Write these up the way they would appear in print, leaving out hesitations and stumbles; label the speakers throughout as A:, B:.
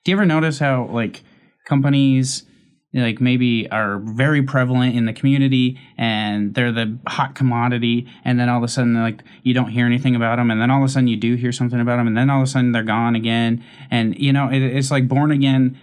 A: Do you ever notice how like companies like maybe are very prevalent in the community and they're the hot commodity, and then all of a sudden like you don't hear anything about them, and then all of a sudden you do hear something about them, and then all of a sudden they're gone again, and you know it's like born again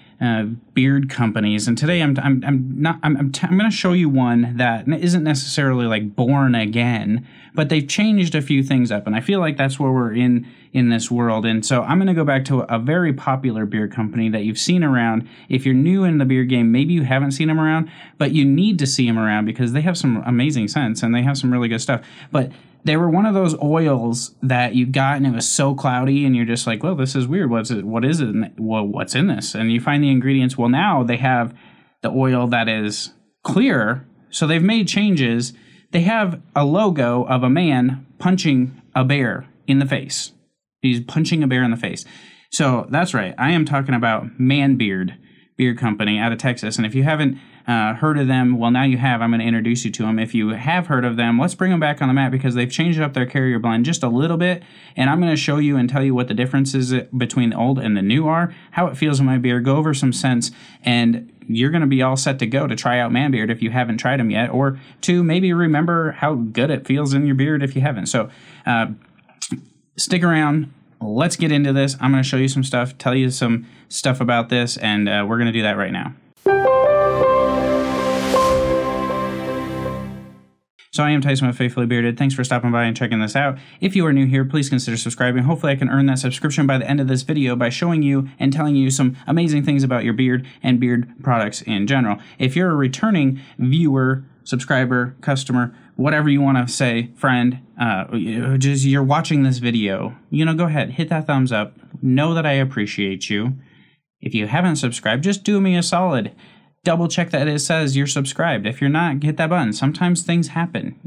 A: beard companies. And today I'm going to show you one that isn't necessarily like born again, but they've changed a few things up, and I feel like that's where we're in this world. And so I'm going to go back to a very popular beard company that you've seen around. If you're new in the beard game, maybe you haven't seen them around, but you need to see them around because they have some amazing scents and they have some really good stuff. But they were one of those oils that you got and it was so cloudy and you're just like, well, this is weird. What is it? Well, what's in this? And you find the ingredients. Well, now they have the oil that is clear. So they've made changes. They have a logo of a man punching a bear in the face. He's punching a bear in the face. So that's right. I am talking about Manbeard Beard Company out of Texas. And if you haven't heard of them, well, now you have. I'm going to introduce you to them. If you have heard of them, let's bring them back on the map because they've changed up their carrier blend just a little bit. And I'm going to show you and tell you what the differences between the old and the new are, how it feels in my beard, go over some scents, and you're going to be all set to go to try out Manbeard if you haven't tried them yet, or to maybe remember how good it feels in your beard if you haven't. So stick around. Let's get into this. I'm going to show you some stuff, tell you some stuff about this, and we're going to do that right now. So I am Tyson with Faithfully Bearded. Thanks for stopping by and checking this out. If you are new here, please consider subscribing. Hopefully I can earn that subscription by the end of this video by showing you and telling you some amazing things about your beard and beard products in general. If you're a returning viewer, subscriber, customer, whatever you want to say, friend, just you're watching this video, go ahead, hit that thumbs up. Know that I appreciate you. If you haven't subscribed, just do me a solid. Double check that it says you're subscribed. If you're not, hit that button. Sometimes things happen,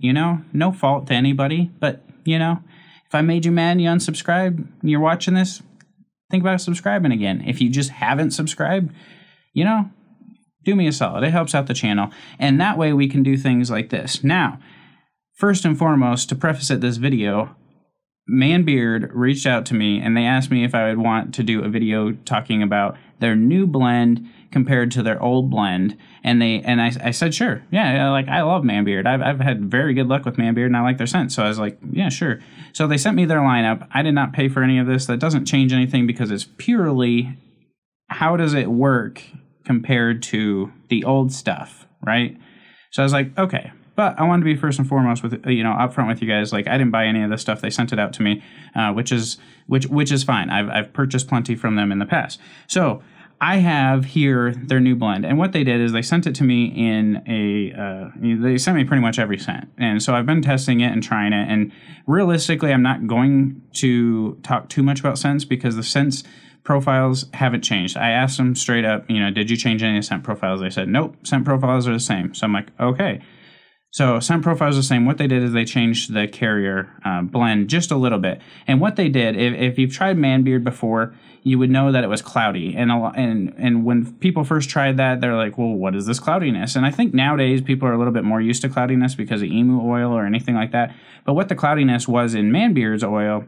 A: no fault to anybody, but if I made you mad and you unsubscribed and you're watching this, think about subscribing again. If you just haven't subscribed, do me a solid. It helps out the channel. And that way we can do things like this. Now, first and foremost, to preface this video, Manbeard reached out to me and they asked me if I would want to do a video talking about their new blend compared to their old blend. And I said, sure. Yeah, like I love Manbeard. I've had very good luck with Manbeard and I like their scent. So I was like, yeah, sure. So they sent me their lineup. I did not pay for any of this. That doesn't change anything because it's purely how does it work compared to the old stuff, right? So I was like, okay. But I wanted to be first and foremost with upfront with you guys. Like I didn't buy any of this stuff; they sent it out to me, which is fine. I've purchased plenty from them in the past. So I have here their new blend, and what they did is they sent it to me in they sent me pretty much every scent, and so I've been testing it and trying it. And realistically, I'm not going to talk too much about scents because the scents profiles haven't changed. I asked them straight up, did you change any of the scent profiles? They said nope, scent profiles are the same. So I'm like, okay. So scent profile is the same. What they did is they changed the carrier blend just a little bit. And what they did, if you've tried Manbeard before, you would know that it was cloudy. And when people first tried that, they're like, well, what is this cloudiness? And I think nowadays people are a little bit more used to cloudiness because of emu oil or anything like that. But what the cloudiness was in Manbeard's oil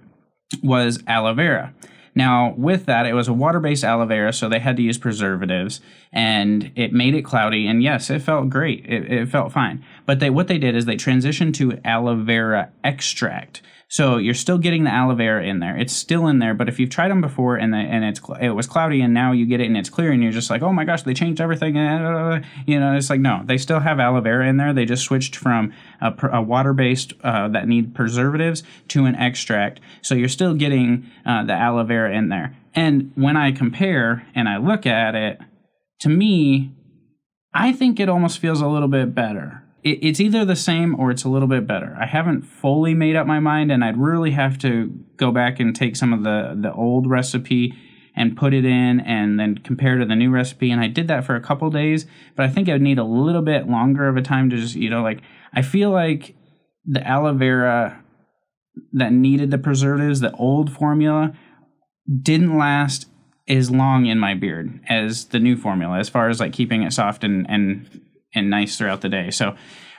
A: was aloe vera. Now, with that, it was a water-based aloe vera, so they had to use preservatives, and it made it cloudy, and yes, it felt great. It felt fine. But what they did is they transitioned to aloe vera extract. So you're still getting the aloe vera in there. It's still in there, but if you've tried them before and it was cloudy and now you get it and it's clear and you're just like, oh my gosh, they changed everything. It's like, no, they still have aloe vera in there. They just switched from a water-based that need preservatives to an extract. So you're still getting the aloe vera in there. And when I compare and I look at it, to me, I think it almost feels a little bit better. It's either the same or it's a little bit better. I haven't fully made up my mind, and I'd really have to go back and take some of the old recipe and put it in and then compare to the new recipe. And I did that for a couple days, but I think I would need a little bit longer of a time to just, I feel like the aloe vera that needed the preservatives, the old formula, didn't last as long in my beard as the new formula, as far as like keeping it soft and nice throughout the day. So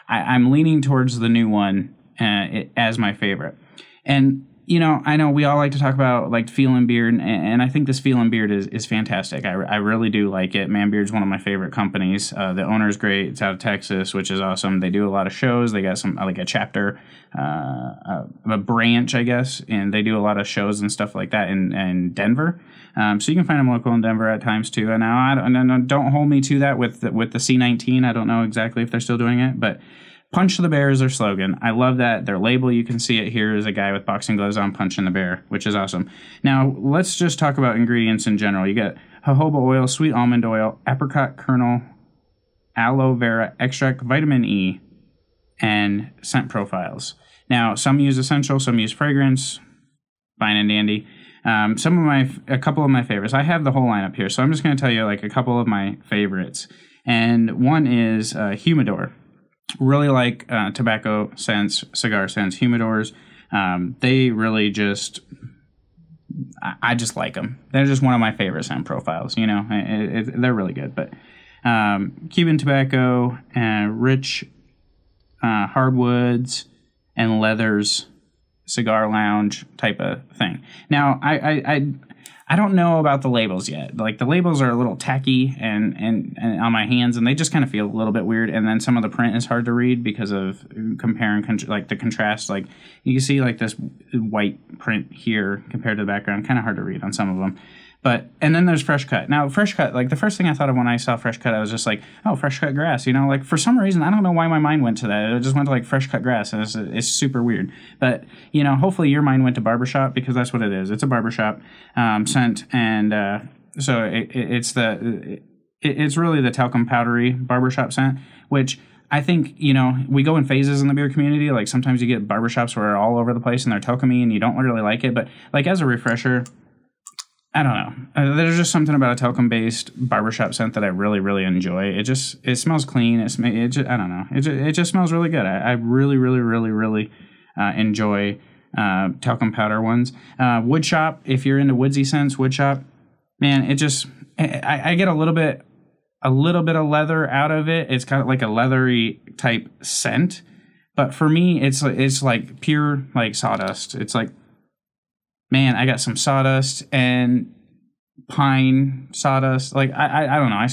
A: I'm leaning towards the new one as my favorite. And you know, I know we all like to talk about like Feel and Beard, and I think this Feel and Beard is fantastic. I really do like it. Manbeard's one of my favorite companies. The owner's great. It's out of Texas, which is awesome. They do a lot of shows. They got some like a chapter, a branch, I guess, and they do a lot of shows and stuff like that in Denver. So you can find them local in Denver at times too. And now don't hold me to that with the C19. I don't know exactly if they're still doing it, but Punch the Bear is their slogan. I love that. Their label, you can see it here, is a guy with boxing gloves on punching the bear, which is awesome. Now, let's just talk about ingredients in general. You got jojoba oil, sweet almond oil, apricot kernel, aloe vera extract, vitamin E, and scent profiles. Now, some use essential, some use fragrance. Fine and dandy. A couple of my favorites. I have the whole lineup here, so I'm just going to tell you like a couple of my favorites. And one is Humidor. Really like tobacco scents, cigar scents, humidors. They really just, I just like them. They're just one of my favorite scent profiles. You know, they're really good. But Cuban tobacco, rich hardwoods and leathers, cigar lounge type of thing. Now, I don't know about the labels yet. Like the labels are a little tacky and on my hands, and they just kind of feel a little bit weird. And then some of the print is hard to read because of comparing like the contrast. Like you can see like this white print here compared to the background, kind of hard to read on some of them. And then there's Fresh Cut. Now, Fresh Cut, like the first thing I thought of when I saw Fresh Cut, I was just like, oh, fresh cut grass. You know, like for some reason, I don't know why my mind went to that. It just went to like fresh cut grass, and it's super weird. But, you know, hopefully your mind went to barbershop, because that's what it is. It's a barbershop scent, and so it's really the talcum powdery barbershop scent, which I think, you know, we go in phases in the beer community. Like sometimes you get barbershops where they're all over the place and they're talcum-y and you don't really like it. But like as a refresher, I don't know. There's just something about a talcum-based barbershop scent that I really, really enjoy. It smells clean. I don't know. It just smells really good. I really, really, really, really enjoy talcum powder ones. Wood Shop, if you're into woodsy scents, Wood Shop, man, I get a little bit of leather out of it. It's kind of like a leathery type scent. But for me, it's like pure like sawdust. It's like, man, I got some sawdust and pine sawdust. Like I don't know.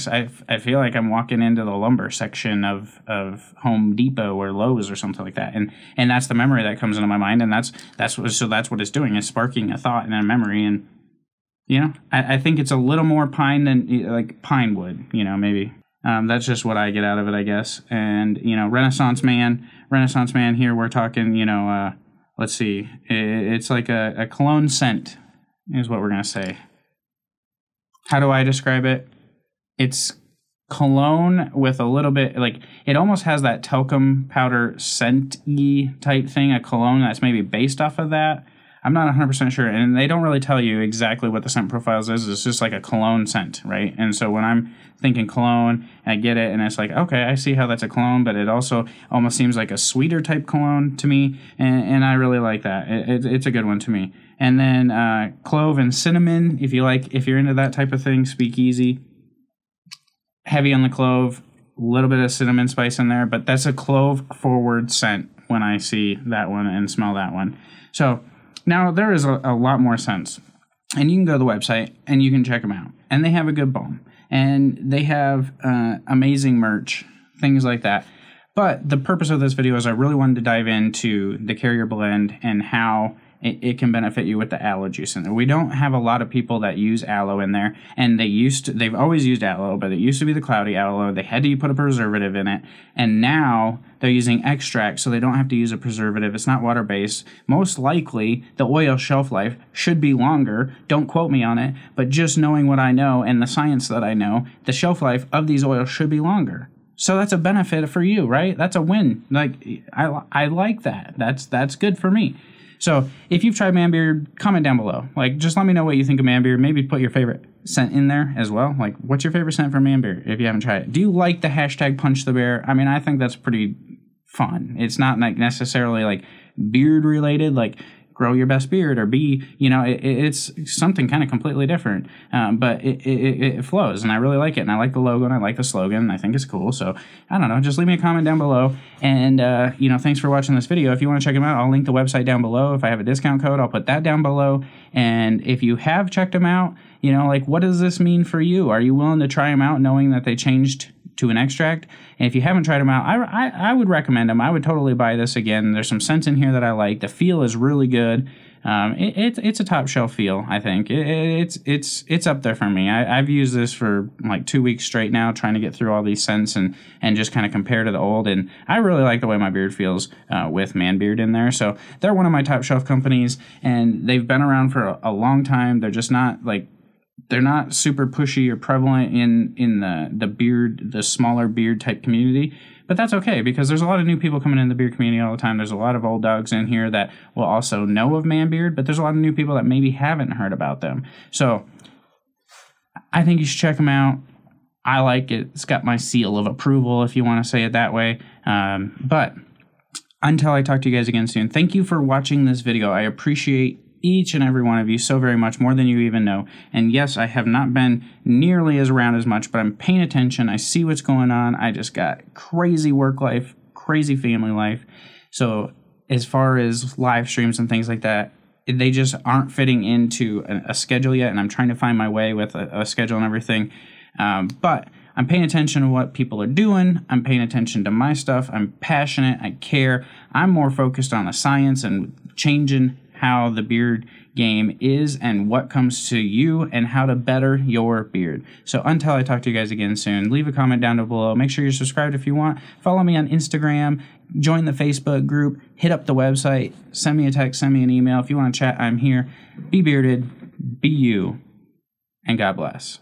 A: I feel like I'm walking into the lumber section of Home Depot or Lowe's or something like that. And that's the memory that comes into my mind. And that's what it's doing, is sparking a thought and a memory. And you know, I think it's a little more pine than like pine wood. You know, maybe that's just what I get out of it, I guess. And you know, Renaissance Man here. We're talking. You know. Let's see. It's like a cologne scent is what we're going to say. How do I describe it? It's cologne with a little bit, like, it almost has that talcum powder scent-y type thing, a cologne that's maybe based off of that. I'm not 100% sure, and they don't really tell you exactly what the scent profiles is. It's just like a cologne scent, right? And so when I'm thinking cologne, I get it, and it's like, okay, I see how that's a cologne, but it also almost seems like a sweeter type cologne to me, and I really like that. It's a good one to me. And then clove and cinnamon, if you're into that type of thing, Speakeasy. Heavy on the clove, a little bit of cinnamon spice in there, but that's a clove forward scent when I see that one and smell that one. So now, there is a lot more scents, and you can go to the website, and you can check them out, and they have a good bomb, and they have amazing merch, things like that. But the purpose of this video is I really wanted to dive into the Carrier Blend and how it can benefit you with the aloe juice in there. We don't have a lot of people that use aloe in there, and they've always used aloe, but it used to be the cloudy aloe. They had to put a preservative in it, and now they're using extract, so they don't have to use a preservative. It's not water-based. Most likely, the oil shelf life should be longer. Don't quote me on it, but just knowing what I know and the science that I know, the shelf life of these oils should be longer. So that's a benefit for you, right? That's a win. Like, I like that. That's good for me. So if you've tried Manbeard, comment down below. Like, just let me know what you think of Manbeard. Maybe put your favorite scent in there as well. Like, what's your favorite scent from Manbeard if you haven't tried it? Do you like the hashtag Punch the Bear? I mean, I think that's pretty fun. It's not like necessarily like beard related. Like, grow your best beard, or be, it's something kind of completely different. But it flows, and I really like it, and I like the logo, and I like the slogan, and I think it's cool. So I don't know, just leave me a comment down below, and thanks for watching this video. If you want to check them out, I'll link the website down below. If I have a discount code, I'll put that down below. And if you have checked them out, what does this mean for you? Are you willing to try them out knowing that they changed to an extract? And if you haven't tried them out, I would recommend them. I would totally buy this again. There's some scents in here that I like. The feel is really good. It's a top shelf feel, I think. It's up there for me. I've used this for like 2 weeks straight now, trying to get through all these scents and just kind of compare to the old. And I really like the way my beard feels with Manbeard in there. So they're one of my top shelf companies, and they've been around for a long time. They're just not they're not super pushy or prevalent in the smaller beard type community. But that's okay, because there's a lot of new people coming in the beard community all the time. There's a lot of old dogs in here that will also know of Manbeard, but there's a lot of new people that maybe haven't heard about them. So I think you should check them out. I like it. It's got my seal of approval, if you want to say it that way. But until I talk to you guys again soon, thank you for watching this video. I appreciate each and every one of you so very much, more than you even know. And yes, I have not been nearly as around as much, but I'm paying attention. I see what's going on. I just got crazy work life, crazy family life. So as far as live streams and things like that, they just aren't fitting into a schedule yet, and I'm trying to find my way with a schedule and everything. But I'm paying attention to what people are doing. I'm paying attention to my stuff. I'm passionate. I care. I'm more focused on the science and changing how the beard game is and what comes to you and how to better your beard. So until I talk to you guys again soon, leave a comment down below. Make sure you're subscribed if you want. Follow me on Instagram. Join the Facebook group. Hit up the website. Send me a text. Send me an email. If you want to chat, I'm here. Be bearded. Be you. And God bless.